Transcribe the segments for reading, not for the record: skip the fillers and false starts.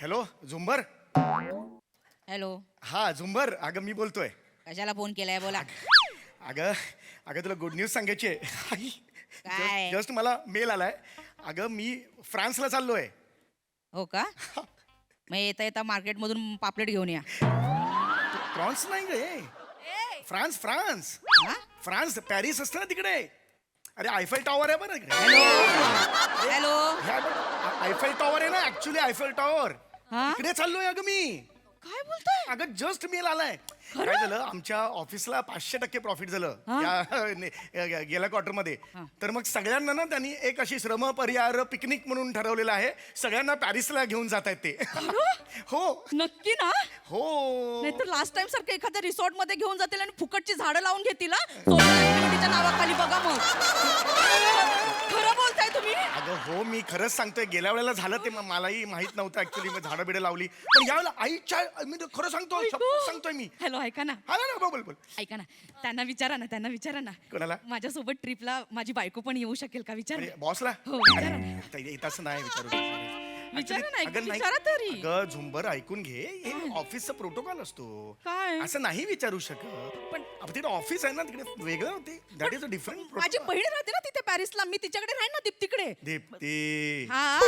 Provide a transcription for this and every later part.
Hello झुंबर. Hello. हा झुंबर, अगं मी बोलतोय. कशाला फोन केलाय बोला. अगं अगं तुला गुड न्यूज सांगायची आहे. काय? जस्ट मला मेल आलाय. अगं मी फ्रान्सला चाललोय. हो का? मग येता येता मार्केट मधून पापलेट घेऊन या. फ्रान्स नाही गे, फ्रान्स फ्रान्स हा? फ्रान्स पॅरिस असतं ना तिकडे. अरे आयफेल टॉवर आहे बरं इकडे. हॅलो. आयफेल टॉवर आहे ना, ऍक्च्युली आयफेल टॉवर. हा? इकडे चाललोय अगं मी. काय बोलताय? अगं जस्ट मेल आलाय. काय झालं, आमच्या ऑफिसला 500% प्रॉफिट झालं या गेल्या क्वार्टरमध्ये. तर मग सगळ्यांना ना त्यांनी एक अशी श्रम परिहार पिकनिक म्हणून ठरवलेलं आहे. सगळ्यांना पॅरिसला घेऊन जात आहेत ते. हो नक्की ना? हो. नाहीतर लास्ट टाइम सारखं एखाद्या रिसॉर्ट मध्ये घेऊन जातील आणि फुकटची झाडं लावून घेतील हा? सोशल ऍक्टिव्हिटीच्या नावाखाली बघा मग. खरं बोलताय तुम्ही? अगं हो, मी खरंच सांगतोय. गेल्या वेळेला झालं ते मलाही माहित नव्हतं ऍक्च्युली. मी झाडं बिडं लावली, पण यावेळेला आईच्या मी खरं सांगतोय, शपथ सांगतोय मी. हॅलो, ऐका ना. हा ना, बोल बोल बोल. ऐका ना, त्यांना विचारा ना. कोणाला? माझ्यासोबत ट्रिपला माझी बायको पण येऊ शकेल का? विचारा. अरे बॉसला? हो, विचारा ना. तसं नाही विचारू. विचारा ना, अगं नाही. विचारा तरी. अगं झुंबर ऐकून घे, हे ऑफिसचा प्रोटोकॉल असतो. काय? असं नाही विचारू शकत. पण तिथे ऑफिस आहे ना, तिकडे वेगळं होते. That is a different. माझी बहीण राहते ना तिथे पॅरिसला. मी तिच्याकडे राहीन ना तिकडे. दीप्ती. हा.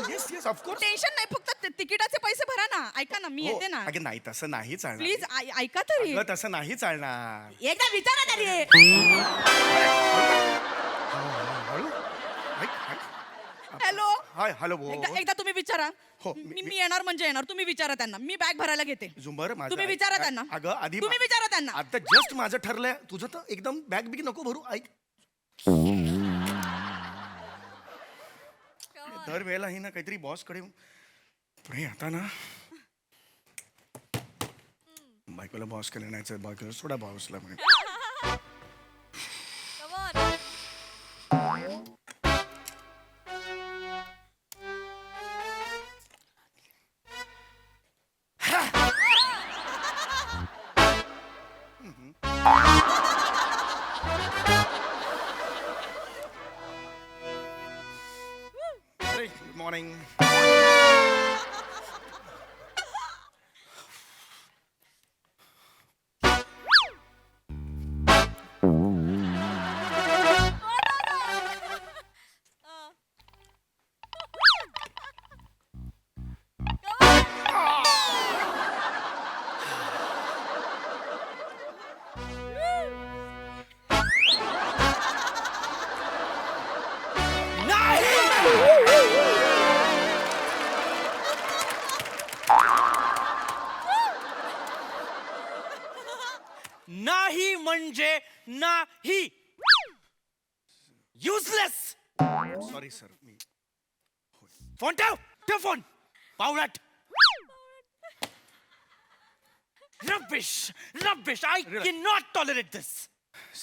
Yes yes of course. टेन्शन नाही, फक्त तिकिटाचे पैसे भरा ना. ऐका ना, मी येते ना. अगं नाही, तसं नाही चालणार. प्लीज ऐका तरी. अगं तसं नाही चालणार. एकदा विचारा तरी. हळू ऐक, ऐक. हॅलो. हाय हॅलो बोल. एकदा तुम्ही विचारा. हो, मी येणार म्हणजे येणार. तुम्ही विचारा त्यांना. मी बॅग भरायला घेते. झुंबर माझं तुम्ही ऐक. विचारा त्यांना. अगं आधी तुम्ही विचारा त्यांना. आता जस्ट माझं ठरलंय. तुझं तर एकदम बॅग बिग नको भरू. ऐक, दर वेळेला ही ना काहीतरी बॉस कडे पुढे आता ना बायकोला बॉस कडे नाही, बायकोला सोडा बॉसला म्हणे. Good morning. नाही म्हणजे नाही. युजलेस. Sorry sir. मी फोन ठेव. ठेव फोन. पावलाट. Rubbish. Rubbish. I can not tolerate this.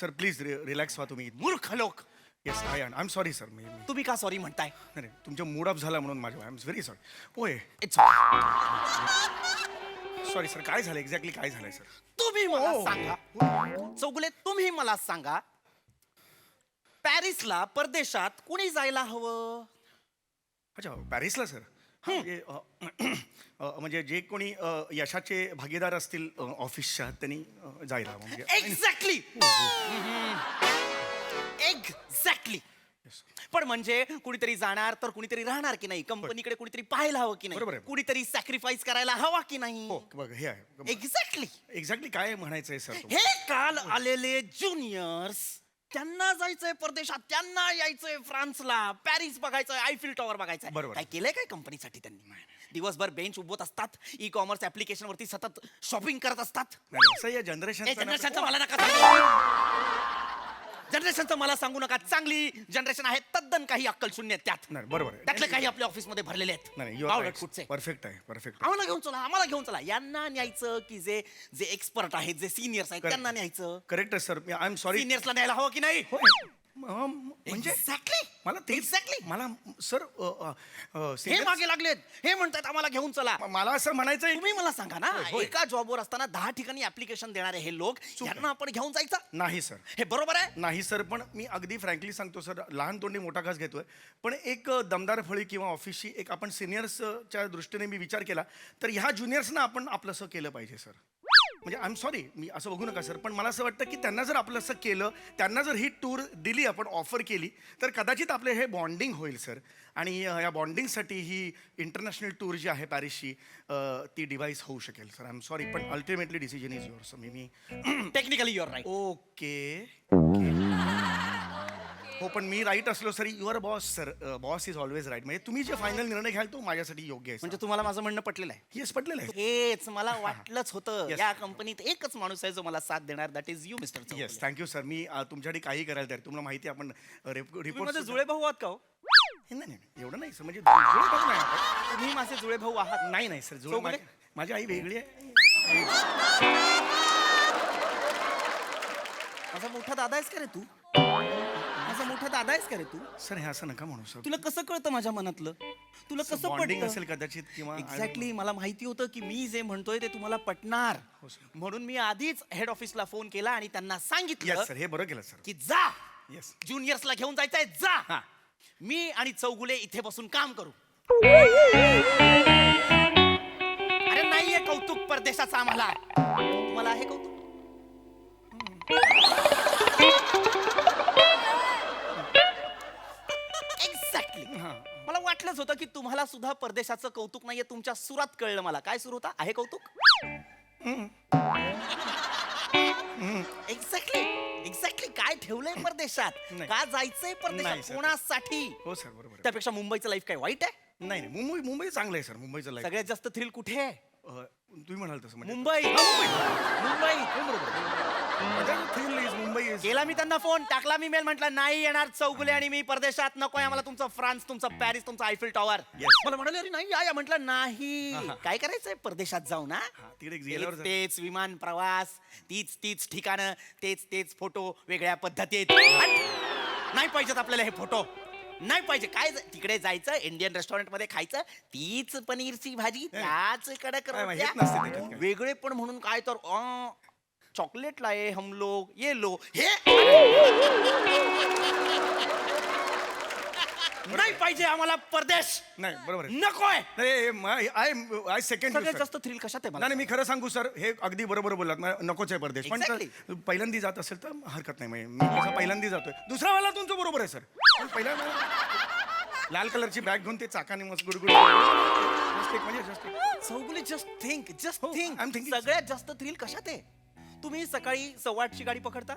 Sir please relax व्हा तुम्ही. मूर्ख लोक. Yes I am sorry sir. मी तुम्ही का सॉरी म्हणताय? नाही, तुमच्या मूड ऑफ झाला म्हणून माझ्या आय एम व्हेरी सॉरी. होय इट्स सॉरी सर. काय झालं एक्झॅक्टली, काय झालंय सर? तुम्ही मला सांगा. चौगुले तुम्ही मला सांगा, पॅरिसला परदेशात कुणी जायला हवं? अच्छा पॅरिसला सर. म्हणजे जे कोणी यशाचे भागीदार असतील ऑफिसच्या त्यांनी जायला हवं म्हणजे. एक्झॅक्टली. एक्झॅक्टली. पण म्हणजे कुणीतरी जाणार तर कुणीतरी राहणार की नाही? कंपनीकडे कुणीतरी पाहायला हवं की बरोबर नाही? आहे. कुणीतरी सॅक्रिफाईस करायला हवा की नाही? हो बघ हे आहे. एक्झॅक्टली. एक्झॅक्टली काय म्हणायचंय सर? हे काल आलेले ज्युनियर्स, त्यांना जायचंय परदेशात, त्यांना यायचंय फ्रान्सला, पॅरिस बघायचंय, आयफिल टॉवर बघायचंय. बरोबर. काय केलंय काय कंपनीसाठी त्यांनी? दिवसभर बेंच उभवत असतात, ई कॉमर्स ऍप्लिकेशन वरती सतत शॉपिंग करत असतात. असं या जनरेशनचं मला नका सांगू. जनरेशनचं मला सांगू नका. चांगली जनरेशन आहे, तद्दन काही अक्कल शून्य आहेत त्यात. नाही बरोबर आहे. त्यातले काही आपल्या ऑफिसमध्ये भरलेले आहेत. नाही बावळट कुठचे. परफेक्ट आहे परफेक्ट. आम्हाला घेऊन चला, आम्हाला घेऊन चला. यांना न्यायचं की जे जे एक्सपर्ट आहेत, जे सिनियर्स आहेत, त्यांना न्यायचं? करेक्ट आहे सर. I am sorry. सिनियर्सला न्यायला हवं की नाही? म्हणजे Exactly. मला तेच Exactly. मला सर हे मागे लागलेत, हे म्हणतात आम्हाला घेऊन चला. मला असं म्हणायचं तुम्ही मला सांगा ना, होय. एका जॉबवर असताना 10 ठिकाणी ऍप्लिकेशन देणारे हे लोक, यांना आपण घेऊन जायचं? नाही सर हे बरोबर आहे? नाही सर पण मी अगदी फ्रँकली सांगतो सर लहान तोंडी मोठा घास घेतोय पण एक दमदार फळी किंवा ऑफिसची एक आपण सिनियर्सच्या दृष्टीने मी विचार केला तर ह्या ज्युनियर्सना आपण आपलंसं केलं पाहिजे सर म्हणजे आय एम सॉरी मी असं बघू नका सर पण मला असं वाटतं की त्यांना जर आपलं असं केलं त्यांना जर ही टूर दिली आपण ऑफर केली तर कदाचित आपले हे बॉन्डिंग होईल सर आणि या बॉन्डिंगसाठी ही इंटरनॅशनल टूर जी आहे पॅरिसची ती डिव्हाइस होऊ शकेल सर आय एम सॉरी पण ultimately decision is your sir मी टेक्निकली युअर राईट. ओके हो पण मी राईट असलो sir your boss sir boss is always right म्हणजे तुम्ही जे फायनल निर्णय घ्याल तो माझ्यासाठी योग्य आहे म्हणजे तुम्हाला माझं म्हणणं पटलेलं आहे? येस पटलेलं आहे हेच मला वाटलंच होतं. Yes. या कंपनीत एकच माणूस आहे जो मला साथ देणार, that is you mister. Yes thank you sir मी तुमच्यासाठी काही करायला तयार तुम्हाला माहिती आहे, आपण माझे रिपोर्ट जुळे भाऊ आहात का हो? नाही नाही एवढं नाही सर म्हणजे जुळे भाऊ नाही आपण. तुम्ही माझे जुळे भाऊ आहात? नाही नाही सर जुळे चौगुले? माझी आई वेगळी आहे माझा मोठा दादा आहेस का रे तू? माझा मोठा दादा आहेस का रे तू? सर हे असं नका म्हणू सर तुला कसं कळतं माझ्या मनातलं? तुला कसं बॉन्डिंग पटतं? असेल कदाचित किंवा एक्झॅक्टली मला माहिती होतं की मी जे म्हणतोय ते तुम्हाला पटणार, म्हणून मी आधीच हेड ऑफिसला फोन केला आणि त्यांना सांगितलं येस सर हे बरं केलं सर की जा येस ज्युनियर्सला घेऊन जायचंय, जा. हा. मी आणि चौगुले इथे बसून काम करू. अरे नाहीये कौतुक परदेशाचं आम्हाला, तुम्हाला आहे कौतुक? एक्झॅक्टली मला वाटलंच होतं की तुम्हाला सुद्धा परदेशाचं कौतुक नाहीये. तुमच्या सुरात कळलं मला. काय सुरू होता? आहे कौतुक? एक्झॅक्टली एक्झॅक्टली काय ठेवलंय परदेशात? नाही. का जायचंय नाही, परदेशात? sir. कोणासाठी? हो सर बरोबर आहे. त्यापेक्षा मुंबईचं लाईफ काय वाईट आहे? नाही नाही मुंबई चांगलं आहे सर मुंबईचं लाईफ सगळ्यात जास्त थ्रिल कुठे आहे? तुम्ही म्हणाल तसं म्हणजे Mumbai. Mumbai. Thrill is Mumbai is केला मी त्यांना फोन, टाकला मी मेल, म्हटलं नाही येणार चौगुले आणि मी परदेशात, नकोय आम्हाला तुमचं फ्रान्स, तुमचं पॅरिस, तुमचं आयफिल टॉवर. Yes. मला म्हणाले अरे नाही या. म्हटलं नाही, काय करायचंय परदेशात जाऊ ना? तिकडे गेल्यावर तेच तेच विमान प्रवास, तीच तीच ठिकाणं, तेच तेच फोटो, वेगळ्या पद्धतीत. नाही पाहिजेत आपल्याला हे फोटो, नाही पाहिजे. काय तिकडे जायचं, इंडियन रेस्टॉरंट मध्ये खायचं, तीच पनीरची भाजी, त्याच कडक काय रोट्या. माहित नसते त्याच्यात काय. वेगळे पण म्हणून काय तर चॉकलेट लाये हम लोग, ये लो, हे नाही पाहिजे आम्हाला परदेश, नाही बरोबर आहे नकोय. आय सेकंड सगळ्यात जास्त थ्रिल कशात आहे मला? नाही मी खरं सांगू सर हे अगदी बरोबर बोललात नकोच आहे परदेश पण Exactly. पहिल्यांदा जात असेल तर हरकत नाही म्हणजे मी कसं पहिल्यांदा जातोय दुसऱ्या वेळेला तुमचं बरोबर आहे सर पण पहिल्या लाल कलरची बॅग घेऊन ते चाकाने मस्त गुडगुड म्हणजे चौगुले जस्ट थिंक, जस्ट हो, थिंक. I'm thinking. सगळ्यात जास्त थ्रिल कशात आहे? तुम्ही सकाळी 8:15ची गाडी पकडता,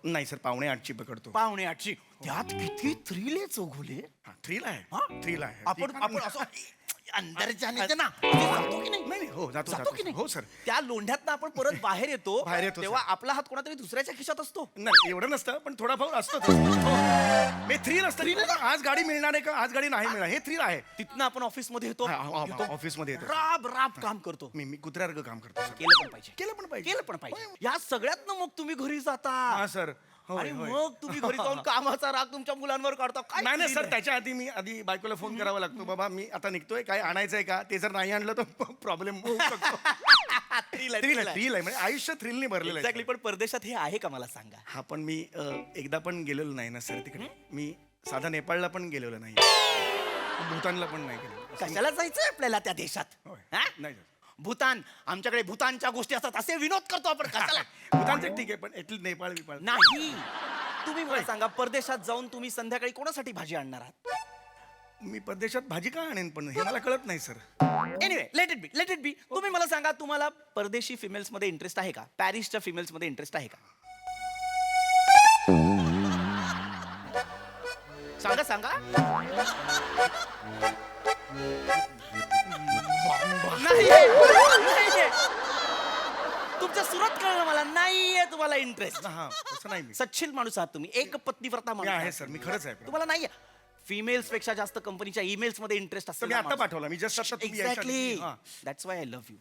नाही सर 7:45ची पकडतो 7:45ची. त्यात किती थ्रिल आहे चौगुले. थ्रिल आहे हा? थ्रिल आहे आपण असं अंदर जाने ना जातो की नाही? नाही हो जातो की नाही? हो सर त्या लोंढ्यातनं आपण परत बाहेर येतो, बाहेर येतो, तेव्हा आपला हात कोणातरी दुसऱ्याच्या खिशात असतो. नाही एवढं नसतं पण थोडा भाऊ असतो मी थ्रिल असतं की बाबा, आज गाडी मिळणार आहे का आज गाडी नाही मिळणार हे थ्रिल आहे तिथनं आपण ऑफिस मध्ये येतो, ऑफिसमध्ये येतो राब राब काम करतो. मी कुत्र्यासारखं काम करतो सर केलं पण पाहिजे, केलं पण पाहिजे केलं पण पाहिजे. या सगळ्यातनं मग तुम्ही घरी जाता हा सर होय, आणि होय. मग तुम्ही घरी जाऊन कामाचा राग तुमच्या मुलांवर काढता. काय नाही नाही thrill सर आहे? त्याच्या आधी मी आधी बायकोला फोन करावा लागतो बाबा मी आता निघतोय काय आणायचंय का ते जर नाही आणलं तर प्रॉब्लेम होऊ शकतो Thrill आहे, थ्रिल thrill आहे आहे. थ्रिल आहे म्हणजे आयुष्य थ्रिलने भरलेलं आहे Exactly, पण परदेशात हे आहे का मला सांगा? हा पण मी एकदा पण गेलेलो नाही ना सर तिकडे मी साधा नेपाळला पण गेलेलो नाही भूतानला पण नाही गेलेलो कशाला जायचंय आपल्याला त्या देशात? होय. हा? नाही भूतान, आमच्याकडे भूतानच्या गोष्टी असतात, असे विनोद करतो आपण. कशाला? भूतानचं ठीक आहे पण एटलीस्ट नेपाळ बिपाळ नाही. तुम्ही मला सांगा, परदेशात जाऊन तुम्ही संध्याकाळी कोणासाठी भाजी आणणार आहात? मी परदेशात भाजी का आणेन पण हे मला कळत नाही sir anyway, let it be, let it be. तुम्ही मला सांगा, तुम्हाला परदेशी फिमेल्स मध्ये इंटरेस्ट आहे का? पॅरिसच्या फिमेल्स मध्ये इंटरेस्ट आहे का? सांगा सांगा. नाहीये. तुमच्या सुरात कळलं मला, नाहीये तुम्हाला इंटरेस्ट. हा तसं नाही मी सच्छील माणूस आहात तुम्ही, एक पत्नीव्रता मी माणूस आहे आहात. सर मी खरंच आहे तुम्हाला नाहीये. फिमेल्स पेक्षा जास्त कंपनीच्या ईमेल्स मध्ये इंटरेस्ट तर असतो. मी आता पाठवला मी जस्ट आता तुम्ही यायच्या आधी- एक्झॅक्टली. हा. That's why I love you.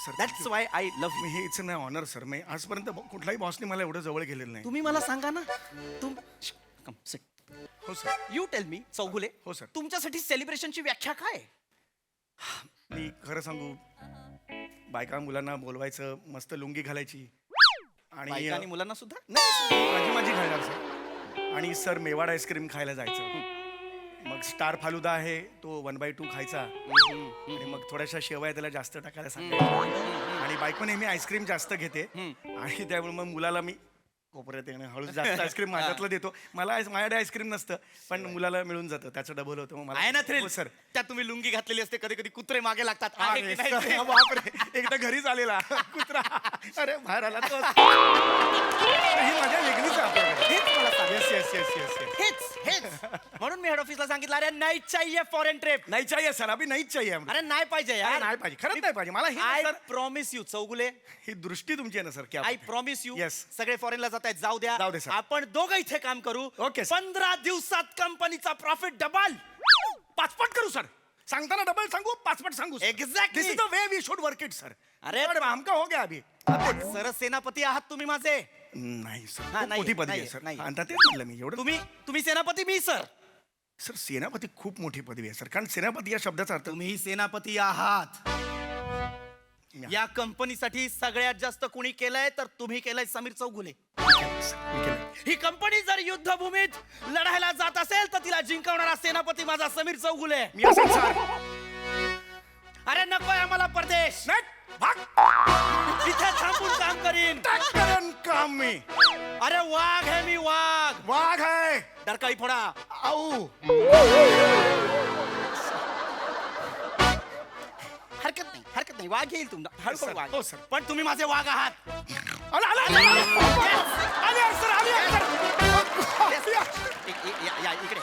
Sir, that's why I love मी हे इट्स माय ऑनर सर मी आजपर्यंत कुठलाही बॉसने मला एवढं जवळ गेलेलं नाही. तुम्ही मला सांगा ना तुम कम सिट हो sir. You tell me Chougule हो, sir. तुमच्यासाठी सेलिब्रेशनची व्याख्या काय आहे? मी खरं सांगू बायका मुलांना बोलवायचं मस्त लुंगी घालायची आणि बायकांनी मुलांना सुद्धा नाही माझी माझी घालणार सर. आणि सर मेवाड आईस्क्रीम खायला जायचं. मग स्टार फालुदा आहे तो 1/2 खायचा आणि मग थोड्याशा शेवया त्याला जास्त टाकायला सांगायचं. आणि बायको नेहमी आईस्क्रीम जास्त घेते आणि त्यामुळे मग मुलाला मी कोपऱ्यात येणं हळू जास्त आईस्क्रीम माझ्यातलं देतो. मला माझ्याकडे आईस्क्रीम नसतं पण मुलाला मिळून जातं त्याचं डबल होतं. मग आहे ना मला थ्रिल हो, सर. त्यात तुम्ही लुंगी घातलेली असते कधी कधी कुत्रे मागे लागतात आहे अरे की नाही सर, ते? बापरे एकदा घरीच आलेला कुत्रा अरे बाहेर आला तो ही मजा वेगळीच आहे आपल्याकडे. हेच मला सांग. Yes yes yes yes yes हेच हेच म्हणून मी हेड ऑफिसला सांगितलं अरे नाही चाहिए फॉरेन ट्रिप. नाही चाहिए सर अभी नाही चाहिए अरे नाही पाहिजे अरे यार नाही पाहिजे खरंच नाही पाहिजे मला आय ही सर प्रॉमिस यू चौगुले ही दृष्टी तुमची आहे ना सर क्या आय प्रॉमिस यू Yes. सगळे फॉरेनला जात आहेत जाऊ जाऊ द्या दे, sir. आपण दोघं इथे काम करू Okay, sir. 15 दिवसात कंपनीचा प्रॉफिट डबल. पाचपट करू सर सांगताना डबल सांगू पाचपट सांगू Exactly. This is the way we should work it sir. अरे. हमका हो गया अभी सर सेनापती आहात तुम्ही माझे नाही सर हा, खूप नाही, मोठी पदवी आहे नाही, सर. नाही. आता तेच म्हणलं मी एवढं तुम्ही सेनापती मी सर सर सेनापती खूप मोठी पदवी आहे सर कारण सेनापती या शब्दाचा अर्थ तुम्ही सेनापती आहात. या कंपनीसाठी सगळ्यात जास्त कुणी केलंय तर तुम्ही केलंय समीर चौगुले. ही कंपनी जर युद्धभूमीत लढायला जात असेल तर तिला जिंकवणारा सेनापती माझा समीर चौगुले. मी असं सर अरे नकोय आम्हाला परदेश नाही भाग इथे थांबून काम करीन. करेन काम मी अरे वाघ आहे मी वाघ वाघ आहे डरकाळी फोडा. आऊ हरकत नाही वाघ येईल तुमचा sir. हळूहळू वाघ हो, sir. पण तुम्ही माझे वाघ आहात. आला आला आला सर आली इकडे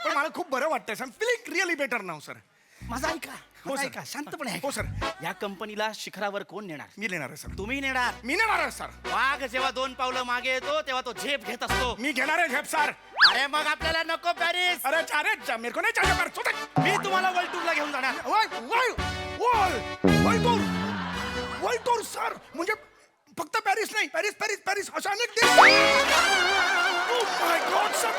पण मला खूप बरं वाटतंय सर फिलिंग रिअली बेटर नाव सर. माझा ऐका हो, माझा sir. ऐका शांतपणे ऐका. हो, sir. या कंपनीला शिखरावर कोण नेणार? मी नेणार आहे सर तुम्ही नेणार. मी नेणार आहे सर वाघ जेव्हा 2 पावलं मागे येतो तेव्हा तो झेप घेत असतो. मी घेणार आहे झेप सर. अरे मग आपल्याला नको पॅरिस. अरे चारे मेरे को नाही चाहिए पर सुन मी तुम्हाला वर्ल्ड ला घेऊन जाणार. वर्ल्ड टूर सर म्हणजे फक्त पॅरिस नाही पॅरिस पॅरिस पॅरिस अशा अनेक देश. माय गॉड सर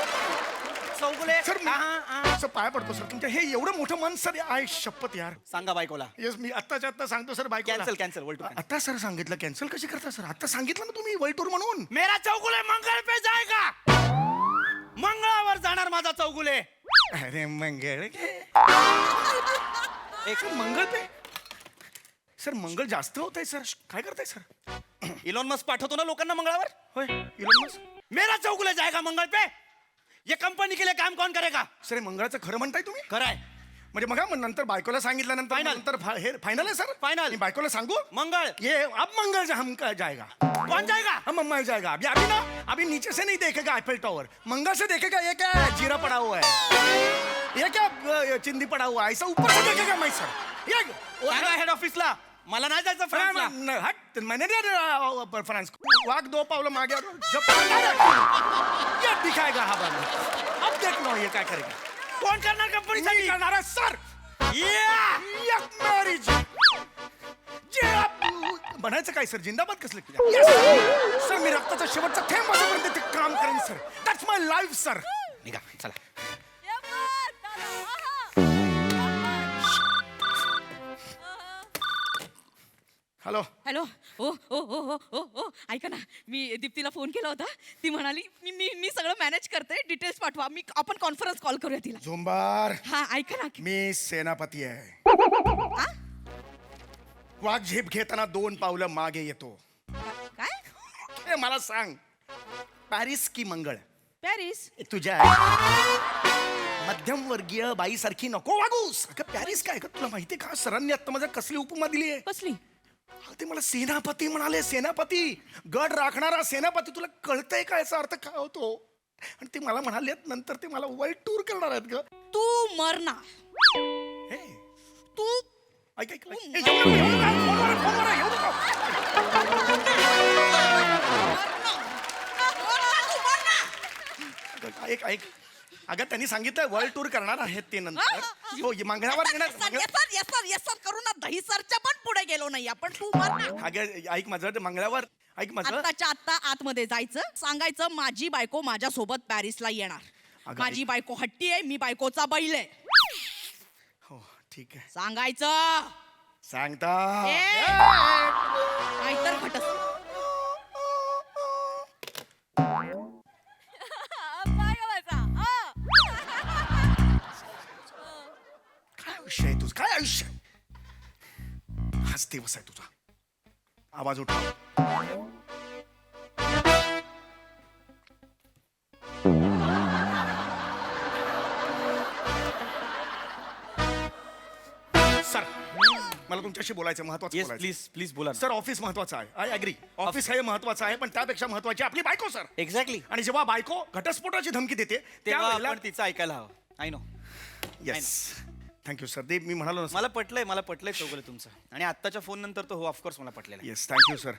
चौगुले सर हा. सर पाया पडतो सर तुमच्या हे एवढं मोठं मन सर आहे शपथ यार. सांगा बायकोला येस मी आत्ताच्या आत्ता सांगतो sir bike cancel world tour. आता सर सांगितलं कॅन्सल कशी करता सर आता सांगितलं ना तुम्ही वर्ल्ड टूर म्हणून. मेरा चौगुले मंगळ पे जाएगा. मंगळावर जाणार माझा चौगुले. अरे मंगळ एक मंगळ पे सर मंगळ जास्त होत आहे सर काय करताय सर. इलॉन मस्क पाठवतो ना लोकांना मंगळावर. होय इलोन मस्क. मेरा चौगुले जाएगा मंगळ पे. ये कंपनी के लिए काम कौन करेगा? सर हे मंगळाचं खरं म्हणताय तुम्ही खरंय. म्हणजे बघा मग नंतर बायकोला सांगितल्यानंतर Final. नंतर हे फायनल आहे सर. Final. मी बायकोला सांगू मंगळ ये अब मंगल हमका जाएगा कौन जाएगा? हम मम्मा जाएगा अभी अभी ना अभी नीचे से नहीं देखेगा आईफेल टावर मंगल से देखेगा ये क्या है जीरा पड़ा हुआ है ये क्या चिंदी पड़ा हुआ है ऐसा ऊपर से देखेगा मैं सर ये सांगा हेड ऑफिसला मला नाही जायचं फ्रान्सला. हट मैंने नहीं फ्रांस वाघ 2 पावलं मागे और जब ये दिखाएगा हवा में अब देख लो ये क्या करेगा. कोण करणार कंपनीसाठी? मी करणार आहे सर. Yeah! एक मॅरेज जे बनायचं काय सर जिंदाबाद कसलं Yes. सर मी रक्ताचा शेवटचा थेंब असेपर्यंत ते काम करेन sir that's my life sir. निघा चला. हॅलो हॅलो ओ ओ ओ ओ ओ ओ ऐका ना मी दीप्तीला फोन केला होता ती म्हणाली मी मी मी सगळं मॅनेज करते डिटेल्स पाठवा मी आपण कॉन्फरन्स कॉल करूया तिला. झुंबार हा ऐका ना मी सेनापती आहे. हा? वाघ झेप घेताना 2 पावलं मागे येतो. काय हे मला सांग पॅरिस की मंगळ पॅरिस तुझ्या मध्यमवर्गीय बाईसारखी नको वागूस. अगं पॅरिस काय का तुला माहिती का सरांनी आता माझ्या कसली उपमा दिली आहे. कसली ते मला सेनापती म्हणाले सेनापती गड राखणारा सेनापती तुला कळतंय का याचा अर्थ काय होतो. आणि ते मला म्हणाले नंतर ते मला वर्ल्ड टूर करणार आहेत ग. तू मरना हे तू ऐक ऐक ऐक. ए, येऊ नको, येऊ नको, फोनवर आहे, येऊ नको. ऐक ऐक अगं त्यांनी सांगितलं वर्ल्ड टूर करणार आहेत ते नंतर हो मंगळावर येणार येस सर करू ना दहीसरच्या पण पुढे गेलो नाही आपण तू मर ना. अगं ऐक माझं ते मंगळावर ऐक माझं आत्ताच्या आत्ता आतमध्ये जायचं सांगायचं माझी बायको माझ्या सोबत पॅरिसला येणार. अगं, माझी बायको हट्टी आहे मी बायकोचा बैल आहे हो ठीक आहे सांगायचं. सांगता नाहीतर खटस. काय आयुष्य आहे तुझं काय आयुष्य हाच दिवस आहे तुझा आवाज उठव. सर मला तुमच्याशी बोलायचं महत्वाचं येस बोलायचं. प्लीज प्लीज बोला सर ऑफिस महत्वाचं आहे आय अग्री ऑफिस हे महत्वाचं आहे पण त्यापेक्षा महत्वाची आपली बायको सर. एक्झॅक्टली. आणि जेव्हा बायको घटस्फोटाची धमकी देते तेव्हा त्यावेळेला आपण तिचं ऐकायला हवं. I know. Yes thank you sir ते मी म्हणालो ना मला पटलंय चौगुले तुमचं. आणि आत्ताच्या फोन नंतर तो हो ऑफकोर्स मला पटलेला आहे. येस थँक्यू सर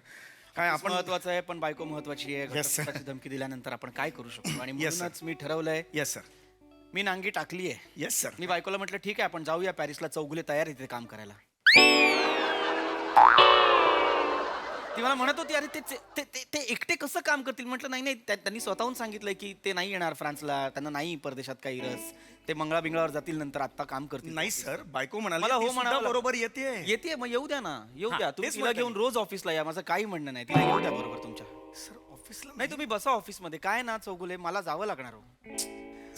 काय आपण आपण महत्वाचं आहे पण बायको महत्वाची आहे. Yes, sir. घटस्फोटाची धमकी दिल्यानंतर आपण काय करू शकतो आणि Yes, sir. म्हणूनच मी ठरवलंय येस सर मी नांगी टाकली आहे. येस सर मी बायकोला म्हटलं ठीक आहे आपण जाऊया पॅरिसला. चौगुले तयार आहे तिथे काम करायला. ती मला म्हणत होती अरे ते एकटे कसं काम करतील. म्हटलं नाही त्यांनी स्वतःहून सांगितलंय की ते नाही येणार फ्रान्सला. त्यांना नाही परदेशात काही रस. ते मंगळा बिंगळावर जातील नंतर आता काम करतील. नाही सर बायको म्हणाली मला हो ती सुद्धा म्हणावं लागलं. बरोबर येते येते मग येऊ द्या ना येऊ हा, द्या. तुम्ही तेच तिला म्हणतोय घेऊन मी. रोज ऑफिसला या. माझं काही म्हणणं नाही. तिला येऊ द्या बरोबर तुमच्या. सर ऑफिसला नाही तुम्ही बसा ऑफिसमध्ये. काय ना चौगुले मला जावं लागणार हो.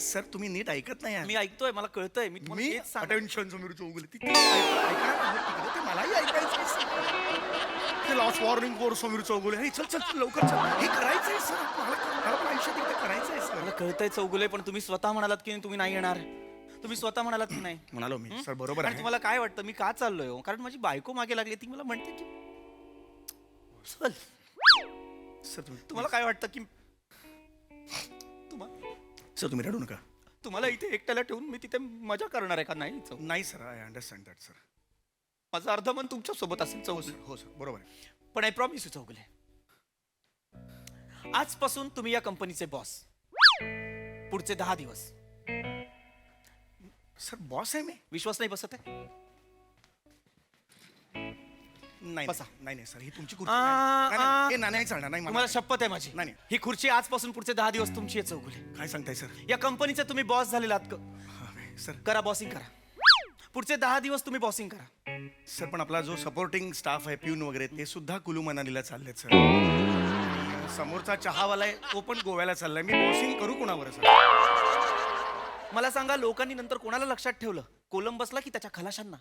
सर तुम्ही नीट ऐकत नाही मी ऐकतोय मला कळतंय. मी तुम्हाला मी तेच सांग- अटेन्शन समोर चौगुले ती ऐकणार आहे तिकडे, ते मलाही ऐकायचं loss warning for Sameer Chougule हे चल चल चल, लवकर चल हे करायचंय सर मला पण आयुष्यात इकडे करायचंय सर. मला कळतंय चौगुले पण तुम्ही स्वतः म्हणालात की तुम्ही नाही येणार. तुम्ही स्वतः म्हणालात की नाही. म्हणालो मी सर बरोबर आणि आहे तुम्हाला काय वाटतं मी का चाललोय हो? कारण माझी बायको मागे लागली. ती मला म्हणते की चल. सर तुम्ही तुम्हाला काय वाटतं की सर तुम्ही रडू नका. तुम्हाला इथे एकट्याला ठेवून मी तिथे मजा करणार आहे का नाही. नाही sir I understand that sir. माझं अर्ध मन तुमच्या सोबत असेल चौगुले. हो सर बरोबर आहे. पण आय प्रॉमिस यू चौगुले आजपासून तुम्ही या कंपनीचे बॉस. पुढचे 10 दिवस. सर बॉस आहे मी. विश्वास नाही बसत आहे. नाही बसा. नाही सर ही तुमची आ, नाही चालणार नाही तुम्हाला शपथ आहे माझी. नाही. ही खुर्ची आजपासून पुढचे 10 दिवस तुमची आहे चौगुले. काय सांगताय सर. या कंपनीचे तुम्ही बॉस झालेलात. सर करा बॉसिंग करा. पुढचे 10 दिवस तुम्ही बॉसिंग करा. सर पण आपला जो सपोर्टिंग स्टाफ आहे प्यून वगैरे ते सुद्धा कुलू मनालीला चाललेत सर. आणि समोरचा चहावाला आहे तो पण गोव्याला चाललाय. मी बॉसिंग करू कोणावर सर. मला सांगा लोकांनी नंतर कोणाला लक्षात ठेवलं कोलंबसला की त्याच्या खलाशांना.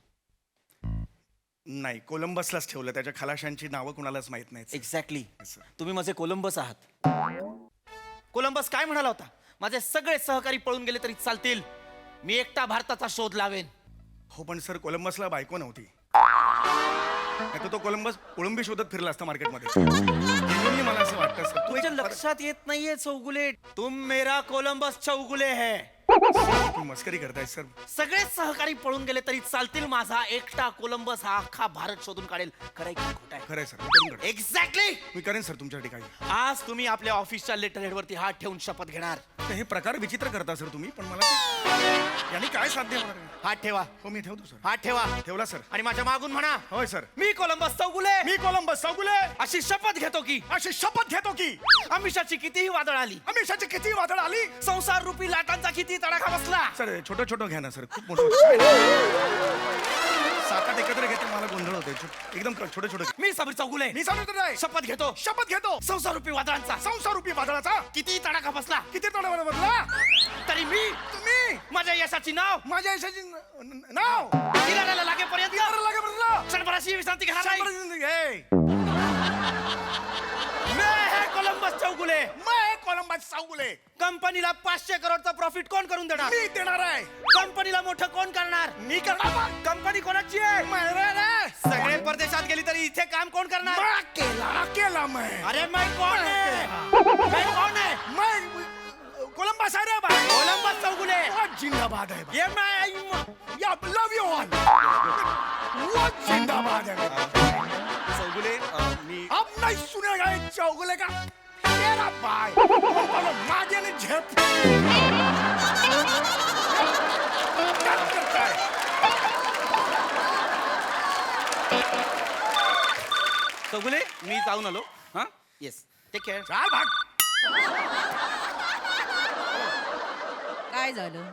नाही कोलंबसलाच ठेवलं. त्याच्या खलाशांची नावं कुणालाच माहित नाहीत सर. एक्झॅक्टली. सर. तुम्ही माझे कोलंबस आहात. कोलंबस काय म्हणाला होता. माझे सगळे सहकारी पळून गेले तरी चालतील. मी एकटा भारताचा शोध लावेन. हो पण सर कोलंबसला बायको नव्हती. नाही तो कोलंबस कोळंबी शोधत फिरला असता मार्केटमध्ये. Genuinely मला असं वाटतं सर. तुमच्या लक्षात येत नाहीये चौगुले तुम मेरा कोलंबस चौगुले है. तुम्ही मस्करी करताय सर. सगळे सहकारी पळून गेले तरी चालतील. माझा एकटा कोलंबस हा अख्खा भारत शोधून काढेल. खरंय की खोटं आहे. खरंय सर मी करून काढेन. एक्झॅक्टली. मी करेन सर तुमच्यासाठी काही. आज तुम्ही आपल्या ऑफिसच्या लेटर हेडवरती हात ठेवून शपथ घेणार. तर हे प्रकार विचित्र करता सर तुम्ही पण मला ते- यांनी काय साध्य होणार आहे? हात ठेवा. हो मी ठेवतो सर. हात ठेवा. ठेवला सर. आणि माझ्या मागून म्हणा होय सर. मी कोलंबस चौगुले मी कोलंबस चौगुले अशी शपथ घेतो की अशी शपथ घेतो की आमिषाची कितीही वादळ आली अमिषाची किती वादळ आली संसार रूपी लाटांचा किती तडाखा बसला सर छोटं छोटं घ्या ना सर खूप मोठं 7-8 एकत्र घेते मला गोंधळ होते एकदम छोटे छोटे. मी सबीर चौगुले मी सांगतो नाही शपथ घेतो शपथ घेतो संसार रूपी वादळांचा संसार रूपी वादळाचा किती तडाखा बसला किती तोडा बदला तरी मी तुम्ही माझ्या यशाची नाव माझ्या यशाची नाव किनाऱ्याला लागेपर्यंत यार लागे बदला क्षणभराची विश्रांती घेणार नाही. हे मैं है कोलंबस चौगुले. मैं कोलंबस चौगुले. कंपनीला 500 करोडचा प्रॉफिट कोण करून देणार. मी देणार आहे. कंपनीला मोठं कोण करणार. मी करणार. कंपनी कोणाची आहे. सगळे परदेशात गेली तरी इथे काम कोण करणार. केला मैं. अरे मैं कौन है. मैं कौन है. मैं कोलंबस आहे रे भाई. कोलंबस चौगुले. जिंदाबाद आहे ये मैं या लव यू ऑल. जिंदाबाद है. चौगुले मी अब नहीं सुनेगा ये चौगुले का तेरा भाई. माझे ने झेप चौगुले मी जाऊन आलो हा येस टेक केअर. चाल भाग. काय झालं?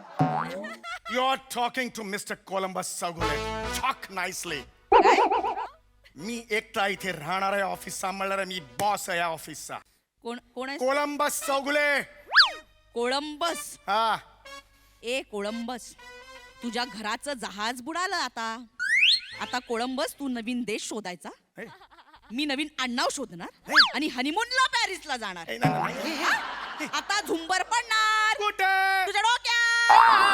You are talking to mister Columbus Chougule. Talk nicely. काय? मी एकटा इथे राहणार आहे, ऑफिस सांभाळणार आहे, मी बॉस आहे या ऑफिसचा. कोण कोण आहे? कोलंबस चौगुले. कोळंबस. हा ए कोळंबस, तुझ्या घराचं जहाज बुडालं आता. आता कोळंबस तू नवीन देश शोधायचा, हे, मी नवीन आडनाव शोधणार आणि हनीमूनला पॅरिसला जाणार. हे, नाही, नाही, नाही. आता झुंबर पडणार कुठे? तुझ्या डोक्यात.